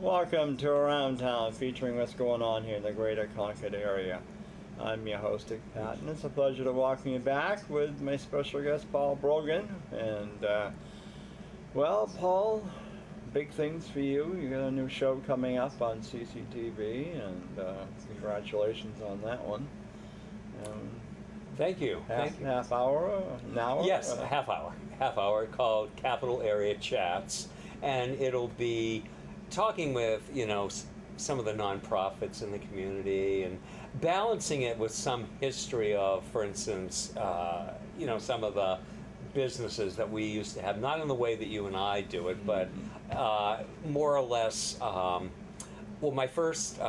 Welcome to Around Town, featuring what's going on here in the greater Concord area. I'm your host, Patten. It's a pleasure to welcome you back with my special guest, Paul Brogan. And, well, Paul, big things for you. You got a new show coming up on CCTV, and congratulations on that one. Thank you. Half hour, an hour? Yes, half hour called Capital Area Chats, and it'll be talking with, some of the nonprofits in the community and balancing it with some history of, for instance, some of the businesses that we used to have, not in the way that you and I do it, but more or less. My first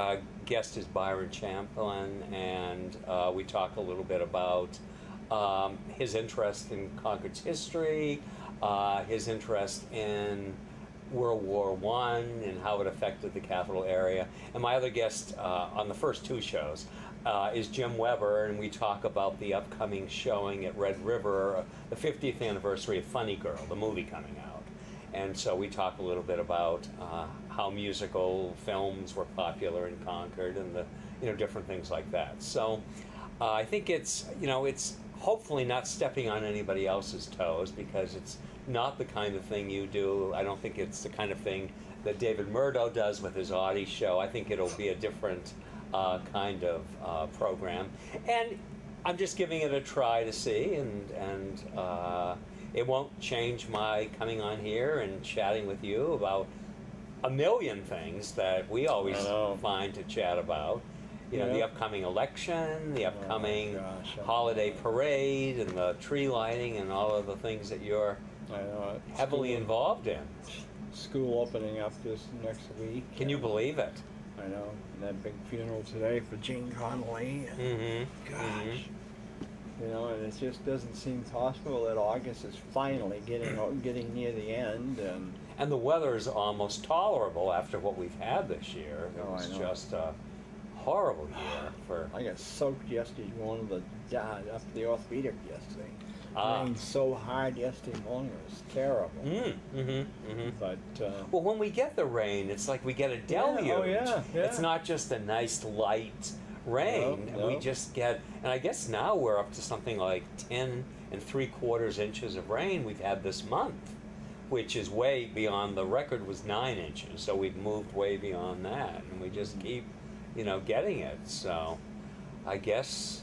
guest is Byron Champlin, and we talk a little bit about his interest in Concord's history, his interest in World War I and how it affected the capital area. And my other guest on the first two shows is Jim Weber, and we talk about the upcoming showing at Red River, the 50th anniversary of Funny Girl, the movie coming out. And so we talk a little bit about how musical films were popular in Concord and the different things like that. So I think it's hopefully not stepping on anybody else's toes, because it's not the kind of thing you do. I don't think it's the kind of thing that David Murdo does with his Audie show. I think it'll be a different kind of program. And I'm just giving it a try to see, and it won't change my coming on here and chatting with you about a million things that we always find to chat about. The upcoming election, the upcoming holiday parade, and the tree lighting, and all of the things that you're heavily involved in. School opening up this next week. Can you believe it? I know. And that big funeral today for Gene Connolly. Gosh. And it just doesn't seem possible that August is finally getting near the end. And the weather is almost tolerable after what we've had this year. It was just a horrible year for. I got soaked yesterday going to the orthopedic yesterday. Rained so hard yesterday morning, it was terrible. But well, when we get the rain, it's like we get a deluge. Yeah. It's not just a nice light rain. No. We just get, and I guess now we're up to something like 10 3/4 inches of rain we've had this month, which is way beyond. The record was 9 inches, so we've moved way beyond that, and we just keep getting it. So I guess,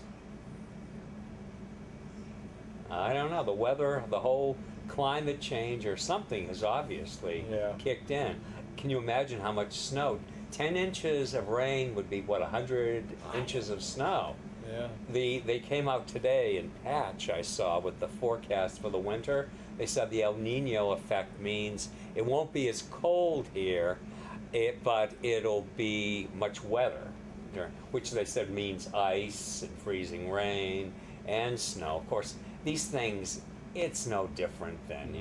I don't know, the weather, the whole climate change or something has obviously kicked in. Can you imagine how much snow? 10 inches of rain would be, 100 inches of snow. Yeah. They came out today in Patch, I saw, with the forecast for the winter. They said the El Nino effect means it won't be as cold here, but it'll be much wetter, which they said means ice and freezing rain and snow. Of course, these things, it's no different than,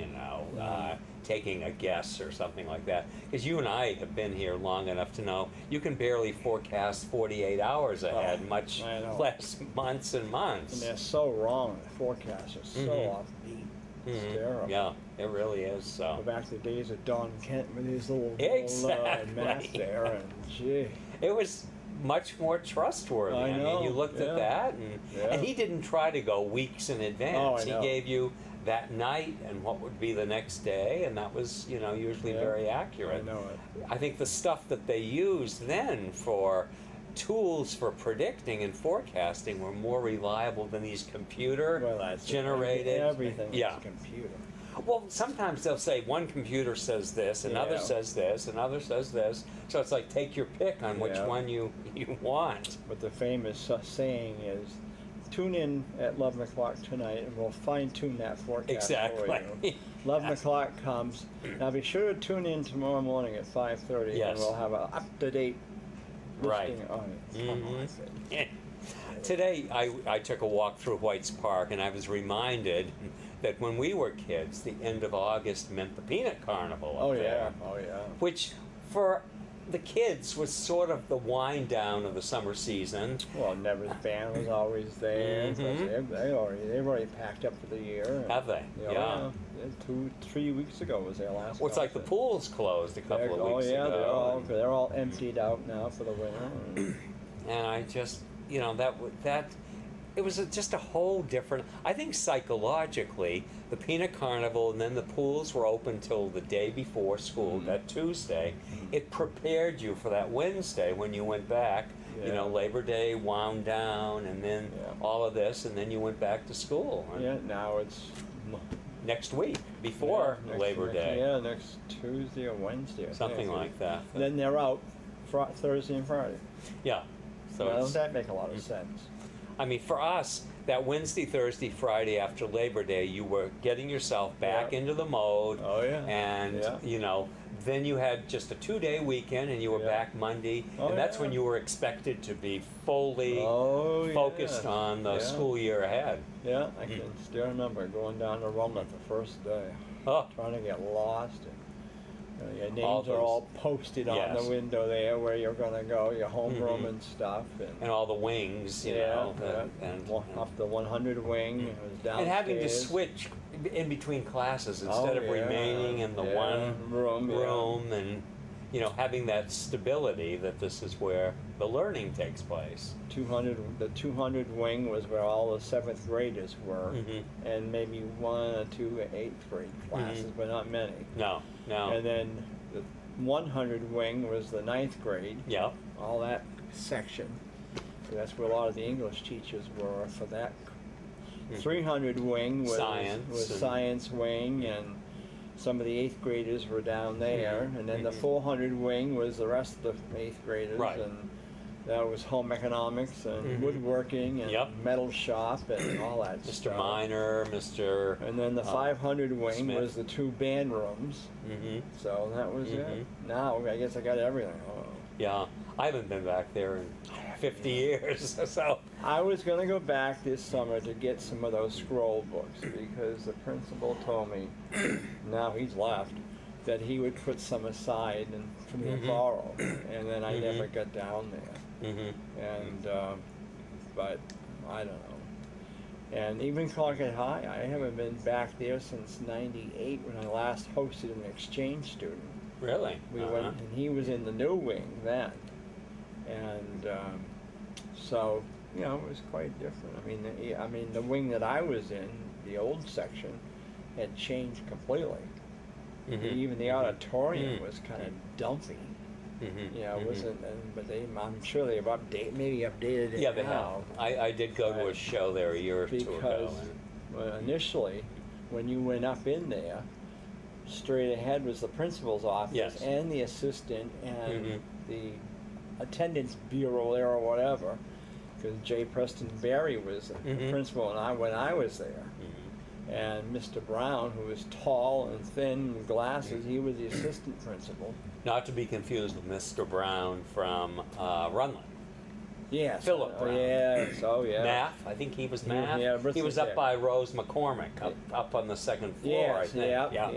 taking a guess or something like that. Because you and I have been here long enough to know you can barely forecast 48 hours ahead, much less months and months. And they're so wrong. The forecasts are so offbeat. It's terrible. Yeah, it really is. So. Go back to the days of Don Kent with his little mask there, and gee. It was much more trustworthy. I know. Mean, you looked at that, and he didn't try to go weeks in advance. He gave you that night and what would be the next day, and that was, usually very accurate. I know it. I think the stuff that they used then for tools for predicting and forecasting were more reliable than these computer-generated. Everything is computer. Well, sometimes they'll say one computer says this, another says this, another says this. So it's like take your pick on which one you want. But the famous saying is, tune in at 11 o'clock tonight and we'll fine-tune that forecast for you. 11 o'clock comes. Now be sure to tune in tomorrow morning at 5:30 and we'll have an up-to-date listing on it. Today I took a walk through White's Park, and I was reminded that when we were kids, the end of August meant the Peanut Carnival up there. Oh yeah. Which, for the kids was sort of the wind down of the summer season. Well, Never's band was always there. Mhm. They've already packed up for the year. Have they? Yeah. 2-3 weeks ago was their last. Well, it's like the concert. pool's closed a couple of weeks ago. They're all emptied out now for the winter. And I just, that it was just a whole different. I think psychologically, the Peanut Carnival and then the pools were open till the day before school, that Tuesday. It prepared you for that Wednesday when you went back. Yeah. Labor Day wound down, and then all of this, and then you went back to school. And Now it's next week before Labor Day. Yeah, next Tuesday or Wednesday. I Something think. like that. Then they're out Thursday and Friday. Yeah. So Well, it's- that make a lot of sense. I mean, for us, that Wednesday, Thursday, Friday after Labor Day, you were getting yourself back into the mode. Oh, yeah. And, Yeah. then you had just a 2-day weekend and you were back Monday. Oh, and that's yeah. when you were expected to be fully focused yeah. on the school year ahead. Yeah, I can still remember going down to Rumlet the first day, Oh, trying to get lost. And, your names All are those- all posted on Yes. the window there where you're going to go, your homeroom Mhm. and stuff. and all the wings, and up the 100 wing, it was downstairs. and having to switch in between classes instead of remaining in the one room and having that stability that this is where the learning takes place. The 200 wing was where all the 7th graders were, Mhm. and maybe 1 or 2 8th grade classes, but not many. No. And then the 100 wing was the 9th grade, Yeah. all that section. So that's where a lot of the English teachers were for that. 300 wing was Science and- science wing, and some of the 8th graders were down there. And then the 400 wing was the rest of the 8th graders. Right. And that was home economics and woodworking and Yep. metal shop and all that Mr. stuff. Miner, Mr. And then the 500 wing Smith. was the 2 band rooms. Mhm. So that was it. Mhm. Now I guess I got everything. Oh. Yeah, I haven't been back there in 50 years, so. I was going to go back this summer to get some of those scroll books because the principal told me, now he's left, that he would put some aside and for me to borrow. And then I never got down there. Mhm. And, but I don't know. And even Concord High, I haven't been back there since '98 when I last hosted an exchange student. Really? We went, and he was in the new wing then, and so it was quite different. I mean, the wing that I was in, the old section, had changed completely. Mhm. Even the auditorium was kind of dumpy. Mhm. It wasn't. But I'm sure they've maybe updated it Yeah, they now. have. I did go to a Right. show there a year or two ago. Because initially, when you went up in there, straight ahead was the principal's office Yes. and the assistant and Mhm. the attendance bureau there or whatever, because J. Preston Berry was the Mhm. principal when I was there. Mhm. And Mr. Brown, who was tall and thin with glasses, he was the assistant principal. Not to be confused with Mr. Brown from Runland. Yes. Philip Brown. Yes. Oh, yeah. Math, I think he was He- math. yeah, He was arithmetic. up by Rose McCormick, up on the second floor, I Yes. think. Yeah.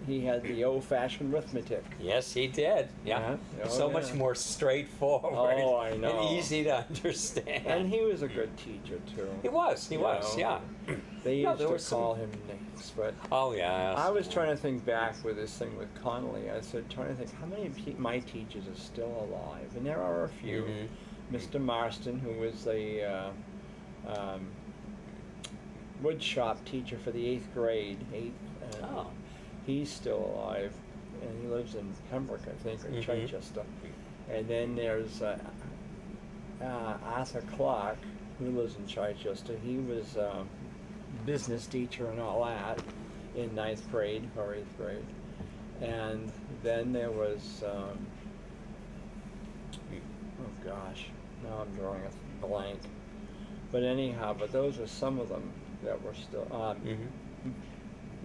He had the old-fashioned arithmetic. Yes, he did. Yeah. Yeah. Oh, So much yeah. more straightforward Oh, I know. and easy to understand. And he was a good teacher too. He was, You yeah. know, They No, used there to was some- call him names, but Oh, yeah. I was trying to think back with this thing with Connolly. I said, trying to think how many of my teachers are still alive, and there are a few. Mhm. Mr. Marston, who was the wood shop teacher for the 8th grade, Oh. he's still alive, and he lives in Pembroke, I think, or Mhm. Chichester. And then there's Arthur Clark, who lives in Chichester. He was business teacher and all that in 9th grade or 8th grade. And then there was, oh gosh, now I'm drawing a blank. But anyhow, those are some of them that were still, Mhm.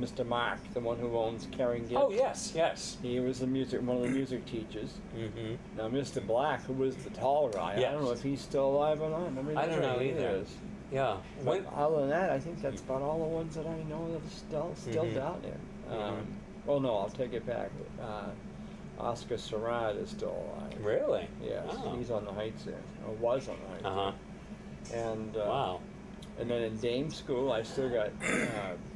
Mr. Mark, the one who owns Caring Gift. Oh, yes. He was one of the music teachers. Mm-hmm. Now, Mr. Black, who was the tall guy, I Yes. don't know if he's still alive or not. I don't know he either. is. Yeah. But other than that, I think that's about all the ones that I know that are still Mhm. down there. Mhm. Oh no, I'll take it back. Oscar Surratt is still alive. Really? Yes, Oh. he's on the Heights there, or was on the Heights. Uh-huh. And Wow. and then in Dame School, I still got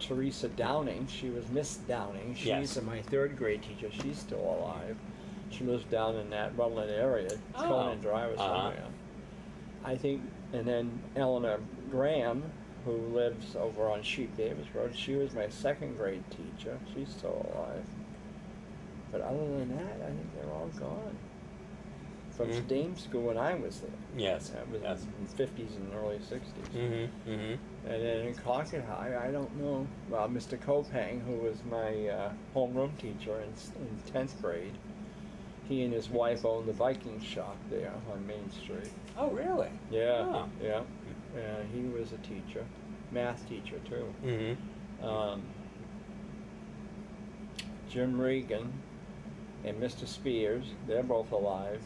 Teresa Downing. She was Miss Downing. She's Yes. my third grade teacher. She's still alive. She lives down in that Rutland area, Oh. Conan Drive or Uh-huh. somewhere. I think, and then Eleanor Graham, who lives over on Sheep Davis Road, she was my second grade teacher. She's still alive. But other than that, I think they're all gone. From Mhm. Dame School when I was there. Yes. That was Yes. in the 50s and early 60s. Mm-hmm. Mm-hmm. And then in Concord High, I don't know. Well, Mr. Kopang, who was my homeroom teacher in 10th grade, he and his wife owned the Viking shop there on Main Street. Oh, really? Yeah, Oh. yeah. He was a teacher, math teacher too. Mm-hmm. Jim Regan and Mr. Spears, they're both alive.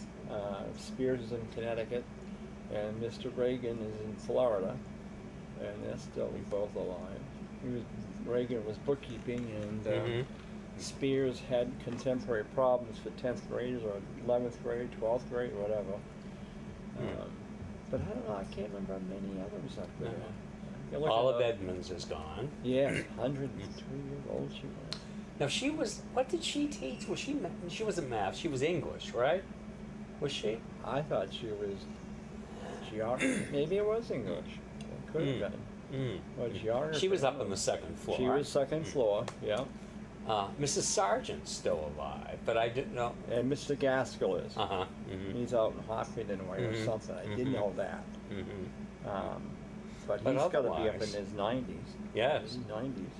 Spears is in Connecticut, and Mr. Reagan is in Florida, and they're still both alive. Reagan was bookkeeping, and Mm-hmm. Spears had contemporary problems for 10th graders or 11th grade, 12th grade, whatever. But I don't know, I can't remember many others up there. You look Olive at, Edmonds is gone. yeah, 102 years old she was. Now she was. What did she teach? Was she? She wasn't math. She was English, right? Was she? I thought she was geography. Maybe it was English. It could have been. Or geography. She was up on the second floor. She was second floor, yeah. Mrs. Sargent's still alive, but I didn't know. And Mr. Gaskell is. Uh-huh. Mm-hmm. He's out in Hopkins way or Mhm. something. I didn't Mhm. know that. Mm-hmm. But But he's got to be up in otherwise- his 90s. Yes. 90s.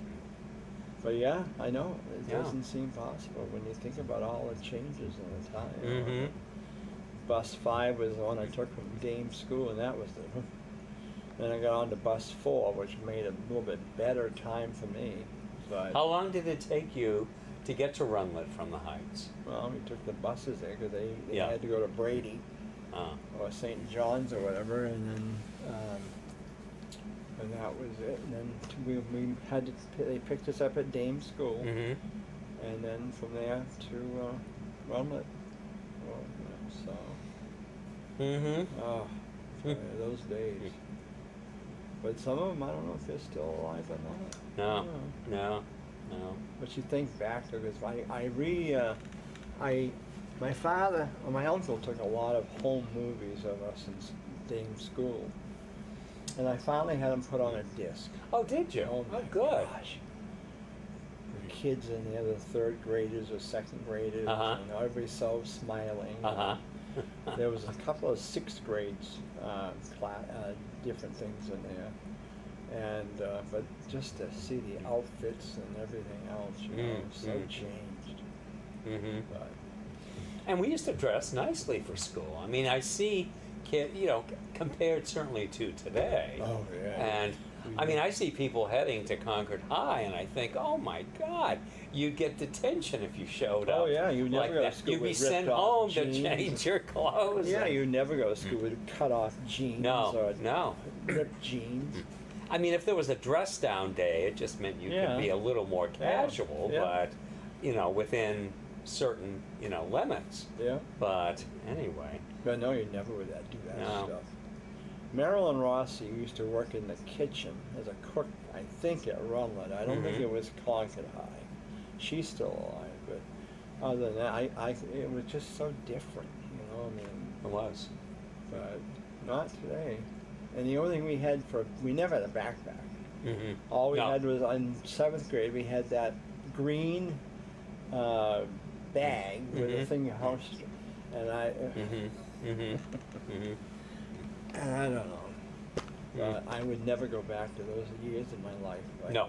But yeah, I know. It Yeah. doesn't seem possible when you think about all the changes in the time. Mm-hmm. Bus 5 was the one I took from Dame School, and that was the. Then I got on to Bus 4, which made a little bit better time for me. But How long did it take you to get to Runlet from the Heights? well, we took the buses there because they Yeah. had to go to Brady Uh, or St. John's or whatever, and then and that was it. And then we had to. They picked us up at Dame School, mm-hmm. and then from there to Runlet. Well, so. Mm-hmm. Oh, those days. But some of them, I don't know if they're still alive or not. No. Yeah. No. No. But you think back to because my father or my uncle took a lot of home movies of us in Dame School, and I finally had them put on a disc. Oh, did you? Oh my good. gosh. The kids in there, the third graders or second graders, Uh-huh. and everybody's so smiling. Uh-huh. There was a couple of sixth grades, different things in there, and but just to see the outfits and everything else, you know, so Mm. changed. Mm-hmm. But And we used to dress nicely for school. I mean, I see compared certainly to today. oh yeah, And I mean, I see people heading to Concord High, and I think, oh my God, you'd get detention if you showed up. Oh, yeah, you never like go to that. school You'd be with sent ripped-off home jeans. to change your clothes. yeah, and- you never go to school with cut off jeans No, or no. ripped jeans. I mean, if there was a dress down day, it just meant you Yeah. could be a little more casual, Yeah. but within certain limits. Yeah, But anyway, but no, you never would do that No. stuff. Marilyn Rossi used to work in the kitchen as a cook, I think, at Runlet. I don't think Mhm. it was Concord High. She's still alive, but other than that, it was just so different, you know. I mean, it was. but not today. And the only thing we never had a backpack. Mm-hmm. All we No. had was in 7th grade. We had that green bag with a Mhm. thing house, and Mm-hmm. Mm-hmm. Mm-hmm. and I don't know. But I would never go back to those years in my life. No.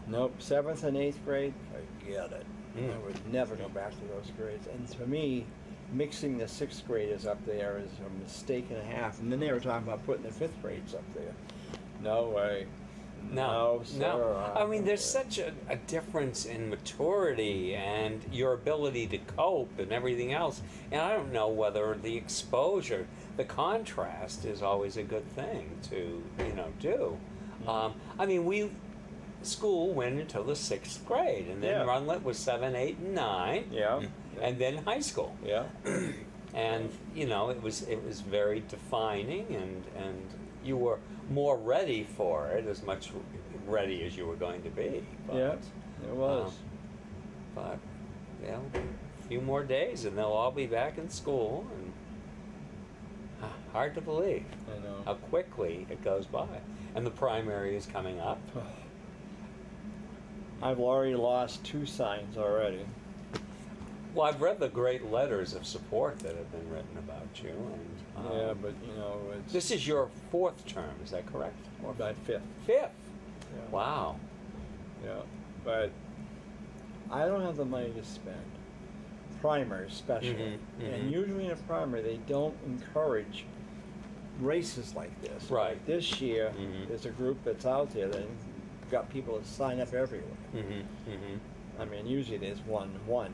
Nope. 7th and 8th grade, forget it. Mm. I would never go back to those grades. And to me, mixing the 6th graders up there is a mistake and a half. And then they were talking about putting the 5th grades up there. No way. No, sir. I mean, there's such a difference in maturity and your ability to cope and everything else. And I don't know whether the exposure, the contrast is always a good thing to, do. I mean, school went until the 6th grade, and then Yeah. Runlet was 7, 8, and 9, Yeah. and then high school. Yeah. And you know, it was very defining, and you were more ready for it, as much ready as you were going to be. But, Yeah. It was. but you know, a few more days, and they'll all be back in school, and hard to believe I know. how quickly it goes by. And the primary is coming up. I've already lost 2 signs already. Well, I've read the great letters of support that have been written about you, and Yeah, but you know, it's this is your 4th term, is that correct? or about 5th. 5th. Yeah. Wow. Yeah, but I don't have the money to spend. Primary, especially, Mhm, mhm. and usually in a primary they don't encourage races like this. Right. Like this year, Mhm. there's a group that's out there that got people to sign up everywhere. Mm-hmm, mm-hmm. I mean, usually there's one,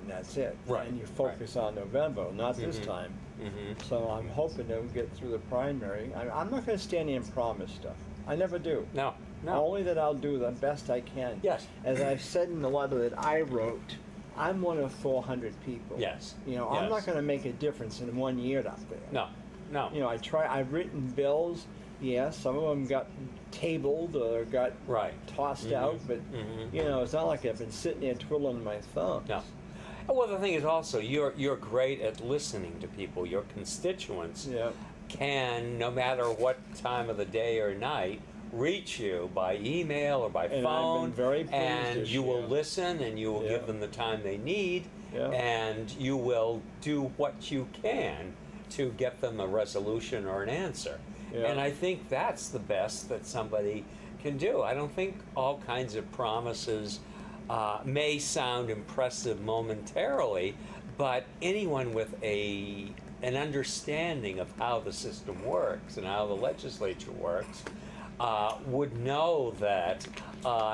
that's it. Right, And you focus on November, not this Mhm. time. Mm-hmm. So I'm hoping to get through the primary. I'm not going to stand here and promise stuff. I never do. No, no. Only that I'll do the best I can. Yes. As I've said in the letter that I wrote, I'm one of 400 people. Yes. You know, I'm not Yes. going to make a difference in 1 year up there. No, no. You know, I've written bills. Yes, some of them got tabled or got Right. tossed Mhm, out, but mhm. you know, it's not like I've been sitting there twiddling my thumbs. No. Well, the thing is also, you're great at listening to people. Your constituents Yeah. can, no matter what time of the day or night, reach you by email or by And I've phone, been very pleased and this you will year. listen, and you will Yeah. give them the time they need, Yeah. and you will do what you can to get them a resolution or an answer. Yeah. And I think that's the best that somebody can do. I don't think all kinds of promises may sound impressive momentarily, but anyone with an understanding of how the system works and how the legislature works would know that,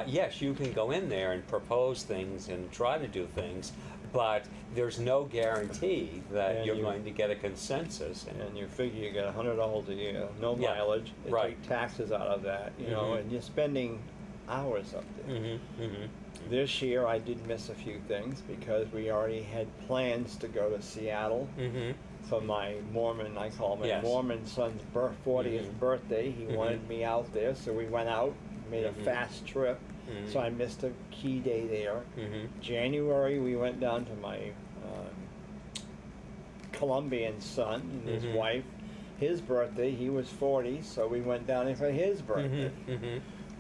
yes, you can go in there and propose things and try to do things, but there's no guarantee that And you're you- going to get a consensus. And you figure you get $100 a year, no Yeah. mileage. They Right. take taxes out of that, you know, Mhm. and you're spending hours up there. Mm-hmm, mm-hmm. This year I did miss a few things because we already had plans to go to Seattle Mm-hmm. for my Mormon, I call my Yes. Mormon son's 40th Mhm. birthday. He Mhm. wanted me out there, so we went out, made a Mhm. fast trip. Mhm. So I missed a key day there. Mm-hmm. January we went down to my Colombian son and his Mhm. wife. His birthday, he was 40, so we went down there for his birthday. Mm-hmm. Mm-hmm.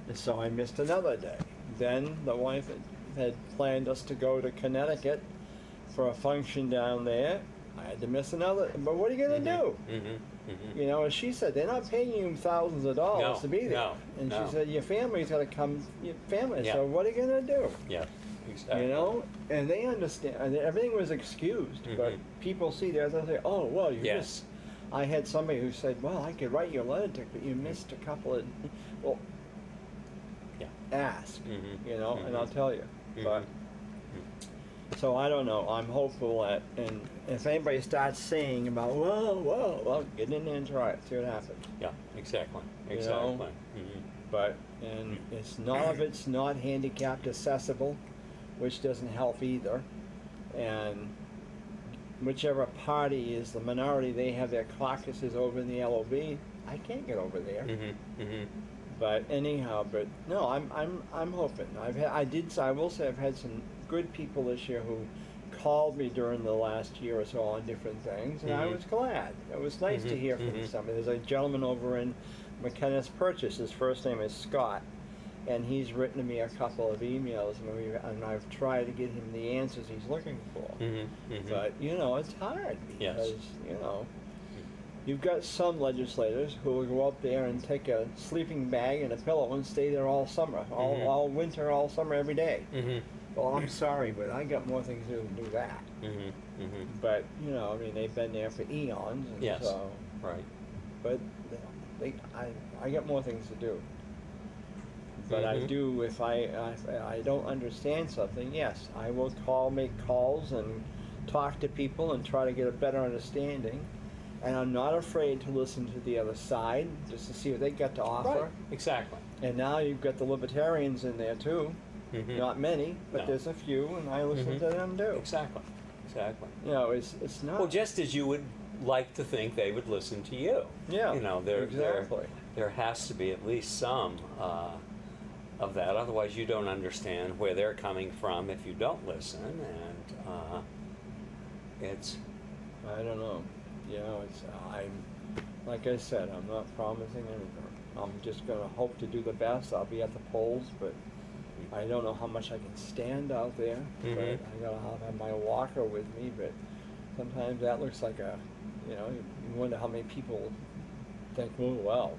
And so I missed another day. Then the wife had planned us to go to Connecticut for a function down there. I had to miss another, but what are you going to do? Mm-hmm. Mm-hmm. You know, as she said, they're not paying you thousands of dollars No, to be there. no, And no. she said, your family's got to come, your family. Yeah. So what are you going to do? Yeah, exactly. You know, and they understand. And everything was excused, but Mhm. people see that they say, "Oh, well, you Yes. missed." I had somebody who said, "Well, I could write you a letter, but you missed a couple of." Well, Yeah. ask, Mhm. you know, and I'll Mhm. tell you. Mhm. But so I don't know. I'm hopeful that, and if anybody starts saying about, well, get in there and try it, see what happens. Yeah, exactly. You know? Exactly. Mm-hmm. But and it's none of it's not handicapped accessible, which doesn't help either. And whichever party is the minority, they have their caucuses over in the LOB. I can't get over there. Mm-hmm. Mm-hmm. But anyhow, but no, I'm hoping. I will say I've had some good people this year who called me during the last year or so on different things, and I Mhm. was glad. It was nice to Mhm, hear from mhm. somebody. There's a gentleman over in McKenna's Purchase. His first name is Scott, and he's written to me a couple of emails, and I've tried to get him the answers he's looking for. Mm-hmm. Mm-hmm. But you know, it's hard Yes. because you know. You've got some legislators who will go up there and take a sleeping bag and a pillow and stay there all summer, Mhm. all winter, all summer, every day. Mm-hmm. Well, I'm sorry, but I got more things to do than do that. Mm-hmm. Mm-hmm. But you know, I mean, they've been there for eons, and Yes. so. Right. But I got more things to do. But I Mhm. do if I don't understand something. Yes, I will make calls, and talk to people and try to get a better understanding. And I'm not afraid to listen to the other side just to see what they got to offer. Right. Exactly. And now you've got the libertarians in there too. Not many, but No. there's a few, and I listen to them too. Exactly. Exactly. You know, it's not. Well, just as you would like to think they would listen to you. Yeah, You know, exactly. there has to be at least some of that. Otherwise, you don't understand where they're coming from if you don't listen. And it's. I don't know. You know, I'm like I said, I'm not promising anything. I'm just going to hope to do the best. I'll be at the polls, but I don't know how much I can stand out there. But I got to have my walker with me. But sometimes that looks like you you wonder how many people think, oh, well.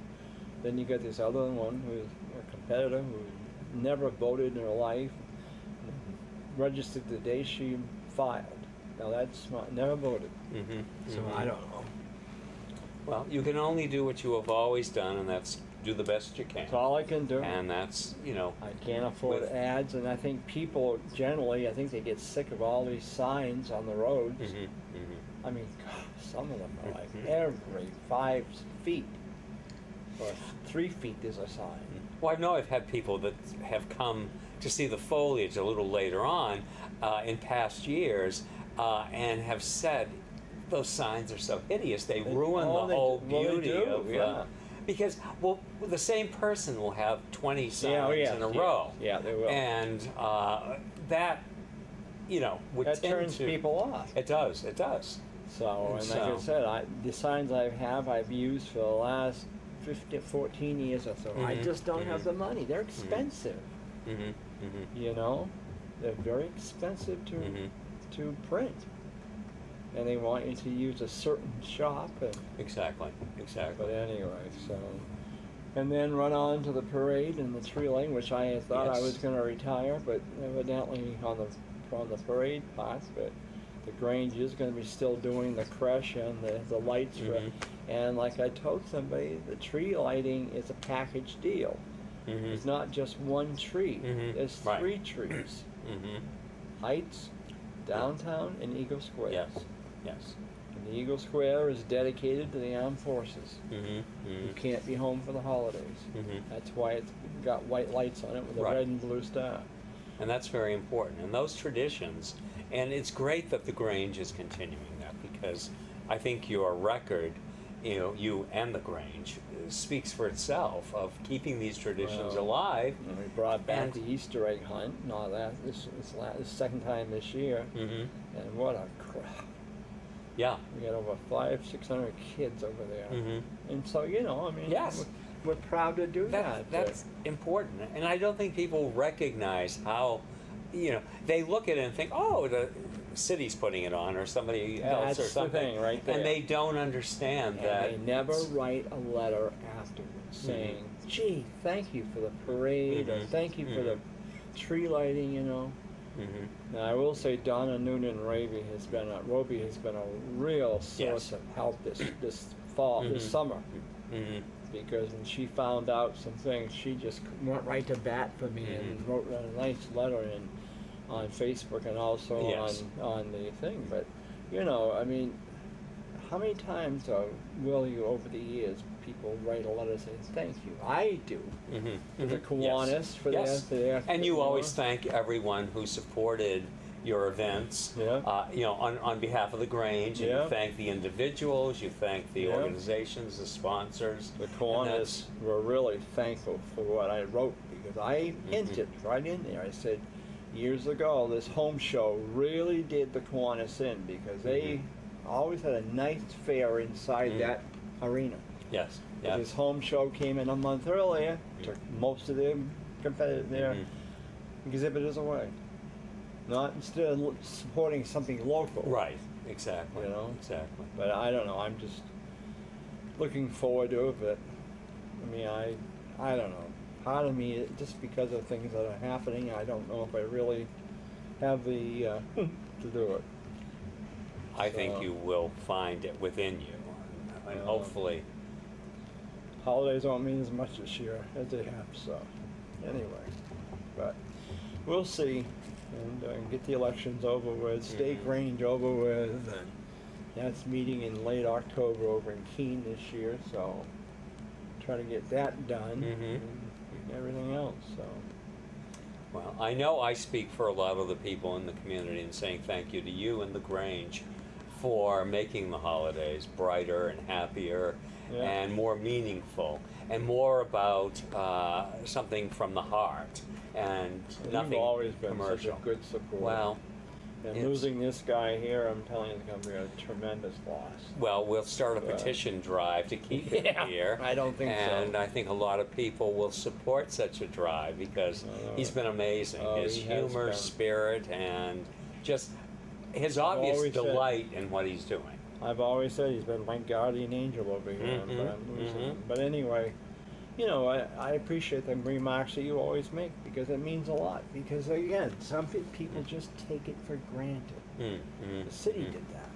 Then you got this other one who's a competitor who never voted in her life, registered the day she filed. Now that's not, never voted. So I don't know. Well, you can only do what you have always done, and that's do the best you can. That's all I can do. And that's, you know. I can't afford ads, and I think people generally, I think they get sick of all these signs on the roads. I mean, God, some of them are like every 5 feet or 3 feet there's a sign. Well, I know I've had people that have come to see the foliage a little later on in past years and have said those signs are so hideous. They ruin the whole beauty of because, well, the same person will have 20 signs in a row. Yeah, they will. And that, you know, would that tend turns to... people off. It does, it does. So, and like I said, the signs I've used for the last 14 years or so. I just don't have the money. They're expensive. You know, they're very expensive to print, and they want you to use a certain shop. And, Exactly. but anyway, so, and then run on to the parade and the tree lighting, which I had thought I was going to retire, but evidently on the parade part, but the Grange is going to be still doing the creche and the lights for, and like I told somebody, the tree lighting is a package deal. It's not just one tree. There's 3 trees. Heights, downtown, and Eagle Square. Yes. And the Eagle Square is dedicated to the armed forces. You can't be home for the holidays. That's why it's got white lights on it with a red and blue star. And that's very important. And those traditions, and it's great that the Grange is continuing that, because I think your record, you know, you and the Grange, speaks for itself of keeping these traditions alive. And we brought back the Easter egg hunt and all that. This second time this year. And what a crowd. Yeah. We got over 500-600 kids over there. And so, you know, I mean, we're proud to do that. That's important. And I don't think people recognize how, you know, they look at it and think, oh, the city's putting it on, or somebody else, that's or something. The thing right there. And they don't understand and that. They never write a letter afterwards saying, gee, thank you for the parade, or thank you for the tree lighting, you know. Now, I will say Donna Noonan-Roby has been a real source of help this fall, this summer. Because when she found out some things, she just went right to bat for me and wrote a nice letter on Facebook and also on the thing. But, you know, I mean, how many times will you over the years people write a letter saying thank you? I do. To the Kiwanis for their and you always thank everyone who supported your events. You know, on behalf of the Grange, and you thank the individuals, you thank the organizations, the sponsors. The Kiwanis were really thankful for what I wrote, because I hinted right in there. I said, years ago, this home show really did the Kiwanis in, because they always had a nice fair inside that arena. This home show came in a month earlier, took most of their competitors, their exhibitors away. Not instead of supporting something local. Right, exactly. You know? Exactly. But I don't know, I'm just looking forward to it. I mean, I don't know. Part of me, just because of things that are happening, I don't know if I really have the to do it. I think you will find it within you, and hopefully. Holidays won't mean as much this year as they have, so anyway. But we'll see, and get the elections over with, State Grange over with, and that's meeting in late October over in Keene this year, so try to get that done. everything else. So. Well, I know I speak for a lot of the people in the community in saying thank you to you and the Grange for making the holidays brighter and happier and more meaningful and more about something from the heart and nothing You've always been commercial. such a good support. Well, and losing this guy here, I'm telling you, is going to be a tremendous loss. well, we'll start a petition drive to keep him here. I don't think so. And I think a lot of people will support such a drive because he's been amazing. His he has humor, been. spirit, and just his obvious always said- delight in what he's doing. I've always said he's been my guardian angel over here, but I'm losing him. But anyway, you know, I appreciate the remarks that you always make because it means a lot. Because again, some people just take it for granted. The city did that.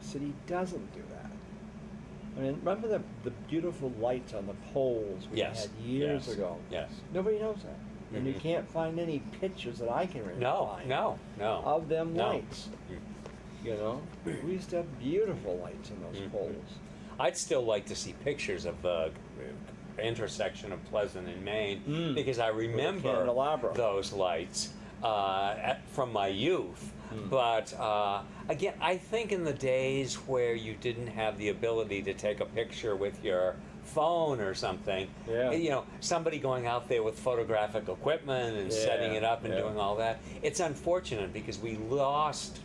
The city doesn't do that. I mean, remember the beautiful lights on the poles we had years ago? Yes. Nobody knows that. And you can't find any pictures that I can really find No. of them No. lights. You know, we used to have beautiful lights in those poles. I'd still like to see pictures of the intersection of Pleasant and Main because I remember candelabra. those lights from my youth. But again, I think in the days where you didn't have the ability to take a picture with your phone or something, you know, somebody going out there with photographic equipment and setting it up and doing all that, it's unfortunate because we lost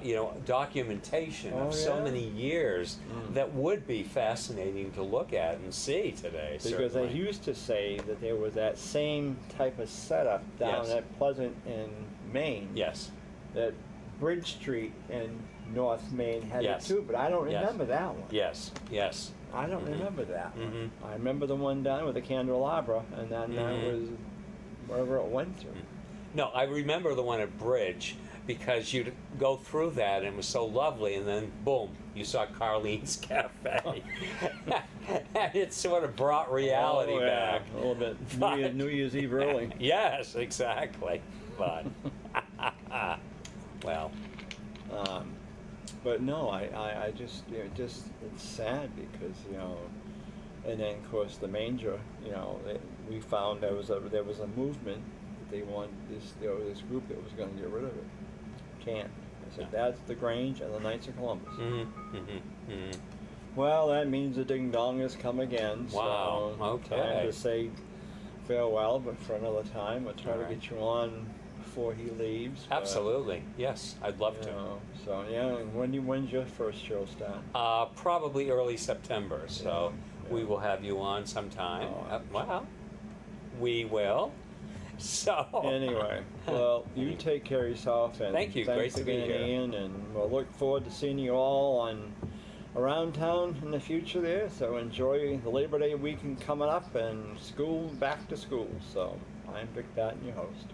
you know, documentation of so many years that would be fascinating to look at and see today. Because they used to say that there was that same type of setup down at Pleasant in Maine. Yes. That Bridge Street in North Maine had it too, but I don't remember that one. Yes. I don't remember that one. I remember the one down with the candelabra, and then that was wherever it went to. No, I remember the one at Bridge because you'd go through that and it was so lovely, and then boom, you saw Carlene's Cafe. And it sort of brought reality back. A little bit. New Year's Eve early. Yes, exactly. But, well. But no, I just, you know, it's sad because, you know, and then of course the manger, you know, we found there was a movement that they wanted this group that was going to get rid of it. Can't. I said that's the Grange and the Knights of Columbus. Well, that means the ding dong has come again. Wow. So Okay. Time to say farewell, but for another time. We'll try to get you on before he leaves. Absolutely. Yes, I'd love to. So yeah, when's your first show start? Probably early September. So we will have you on sometime. Well, we will. So anyway, well, you take care of yourself, and thank you. Thanks Great to be again, here. Ian, and we'll look forward to seeing you all around town in the future there. So enjoy the Labor Day weekend coming up, and back to school. So I'm Vic Patten, your host.